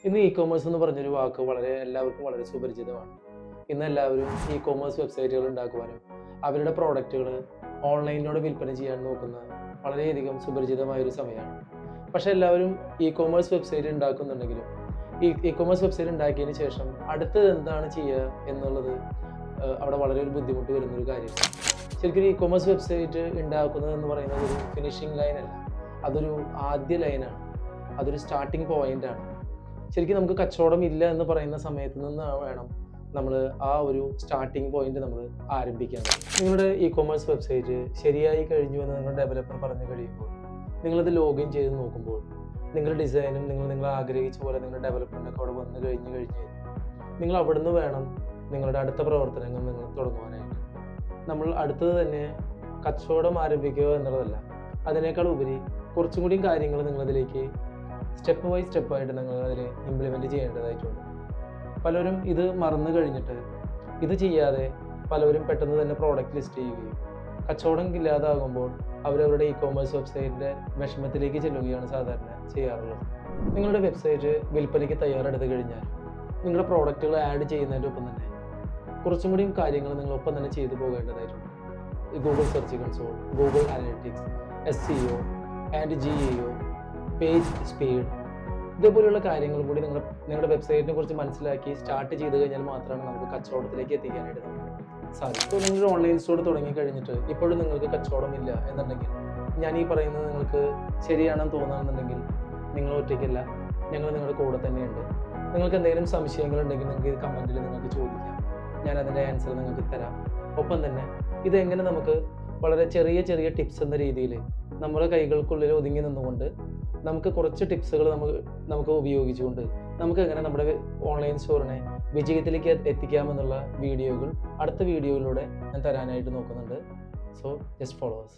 ഇന്ന് ഇ-കൊമേഴ്സ് എന്ന് പറഞ്ഞൊരു വാക്ക് എല്ലാവർക്കും വളരെ സുപരിചിതമാണ്. ഇന്ന് എല്ലാവരും ഇ-കൊമേഴ്സ് വെബ്സൈറ്റുകൾ ഉണ്ടാക്കുവാനും അവരുടെ പ്രോഡക്റ്റുകൾ ഓൺലൈനിലൂടെ വിൽപ്പന ചെയ്യാൻ നോക്കുന്ന വളരെയധികം സുപരിചിതമായ ഒരു സമയമാണ്. പക്ഷെ എല്ലാവരും ഇ-കൊമേഴ്സ് വെബ്സൈറ്റ് ഉണ്ടാക്കുന്നുണ്ടെങ്കിലും ഇ-കൊമേഴ്സ് വെബ്സൈറ്റ് ഉണ്ടാക്കിയതിന് ശേഷം അടുത്തത് എന്താണ് ചെയ്യുക എന്നുള്ളത് അവിടെ വളരെ ഒരു ബുദ്ധിമുട്ട് വരുന്നൊരു കാര്യമാണ്. ശരിക്കും ഇ-കൊമേഴ്സ് വെബ്സൈറ്റ് ഉണ്ടാക്കുന്നത് എന്ന് പറയുന്നത് ഒരു ഫിനിഷിംഗ് ലൈൻ അല്ല, അതൊരു ആദ്യ ലൈനാണ്, അതൊരു സ്റ്റാർട്ടിംഗ് പോയിന്റ് ആണ്. ശരിക്കും നമുക്ക് കച്ചവടം ഇല്ല എന്ന് പറയുന്ന സമയത്ത് നിന്ന് വേണം നമ്മൾ ആ ഒരു സ്റ്റാർട്ടിംഗ് പോയിന്റ് നമ്മൾ ആരംഭിക്കാൻ. നിങ്ങളുടെ ഇ-കൊമേഴ്സ് വെബ്സൈറ്റ് ശരിയായി കഴിഞ്ഞു എന്ന് നിങ്ങളുടെ ഡെവലപ്പർ പറഞ്ഞു കഴിയുമ്പോൾ നിങ്ങളത് ലോഗിൻ ചെയ്ത് നോക്കുമ്പോൾ നിങ്ങളുടെ ഡിസൈനും നിങ്ങൾ ആഗ്രഹിച്ച പോലെ നിങ്ങളുടെ ഡെവലപ്മെൻ്റൊക്കെ അവിടെ വന്നു കഴിഞ്ഞ് നിങ്ങൾ അവിടുന്ന് വേണം നിങ്ങളുടെ അടുത്ത പ്രവർത്തനങ്ങൾ നിങ്ങൾ തുടങ്ങുവാനായിട്ട്. നമ്മൾ അടുത്തത് തന്നെ കച്ചവടം ആരംഭിക്കുക എന്നുള്ളതല്ല, അതിനേക്കാൾ ഉപരി കുറച്ചും കൂടിയും കാര്യങ്ങൾ നിങ്ങളതിലേക്ക് സ്റ്റെപ്പ് ബൈ സ്റ്റെപ്പായിട്ട് നിങ്ങൾ അതിൽ ഇംപ്ലിമെൻറ്റ് ചെയ്യേണ്ടതായിട്ടുണ്ട്. പലരും ഇത് മറന്നു കഴിഞ്ഞിട്ട് ഇത് ചെയ്യാതെ പലരും പെട്ടെന്ന് തന്നെ പ്രോഡക്റ്റ് ലിസ്റ്റ് ചെയ്യുകയും കച്ചവടം ഇല്ലാതാകുമ്പോൾ അവരവരുടെ ഇ-കൊമേഴ്സ് വെബ്സൈറ്റിൻ്റെ വിഷമത്തിലേക്ക് ചെല്ലുകയാണ് സാധാരണ ചെയ്യാറുള്ളത്. നിങ്ങളുടെ വെബ്സൈറ്റ് വിൽപ്പനയ്ക്ക് തയ്യാറെടുത്ത് കഴിഞ്ഞാൽ നിങ്ങളുടെ പ്രോഡക്റ്റുകൾ ആഡ് ചെയ്യുന്നതിൻ്റെ ഒപ്പം തന്നെ കുറച്ചും കൂടിയും കാര്യങ്ങൾ നിങ്ങൾ ഒപ്പം തന്നെ ചെയ്തു പോകേണ്ടതായിട്ടുണ്ട്. Google search console, Google analytics, SEO and GEO, page speed, ഇതേപോലെയുള്ള കാര്യങ്ങൾ കൂടി നിങ്ങളുടെ വെബ്സൈറ്റിനെ കുറിച്ച് മനസ്സിലാക്കി സ്റ്റാർട്ട് ചെയ്ത് കഴിഞ്ഞാൽ മാത്രമാണ് നമുക്ക് കച്ചവടത്തിലേക്ക് എത്തിക്കാനായിട്ട് നമുക്ക് സാധിക്കും. ഇപ്പോൾ നിങ്ങളൊരു ഓൺലൈൻ സ്റ്റോർ തുടങ്ങി കഴിഞ്ഞിട്ട് ഇപ്പോഴും നിങ്ങൾക്ക് കച്ചവടമില്ല എന്നുണ്ടെങ്കിൽ ഞാൻ ഈ പറയുന്നത് നിങ്ങൾക്ക് ശരിയാണെന്ന് തോന്നുകയാണെന്നുണ്ടെങ്കിൽ നിങ്ങൾ ഒറ്റയ്ക്കല്ല, ഞങ്ങൾ നിങ്ങളുടെ കൂടെ തന്നെയുണ്ട്. നിങ്ങൾക്ക് എന്തെങ്കിലും സംശയങ്ങളുണ്ടെങ്കിൽ നിങ്ങൾക്ക് ഇത് കമൻറ്റിൽ നിങ്ങൾക്ക് ചോദിക്കാം, ഞാൻ അതിൻ്റെ ആൻസർ നിങ്ങൾക്ക് തരാം. ഒപ്പം തന്നെ ഇതെങ്ങനെ നമുക്ക് വളരെ ചെറിയ ചെറിയ ടിപ്സ് എന്ന രീതിയിൽ നമ്മുടെ കൈകൾക്കുള്ളിൽ ഒതുങ്ങി നിന്നുകൊണ്ട് നമുക്ക് കുറച്ച് ടിപ്സുകൾ നമുക്ക് ഉപയോഗിച്ചുകൊണ്ട് നമുക്ക് എങ്ങനെ നമ്മുടെ ഓൺലൈൻ സ്റ്റോറിനെ വിജയത്തിലേക്ക് എത്തിക്കാമെന്നുള്ള വീഡിയോകൾ അടുത്ത വീഡിയോയിലൂടെ ഞാൻ തരാനായിട്ട് നോക്കുന്നുണ്ട്. So just follow us.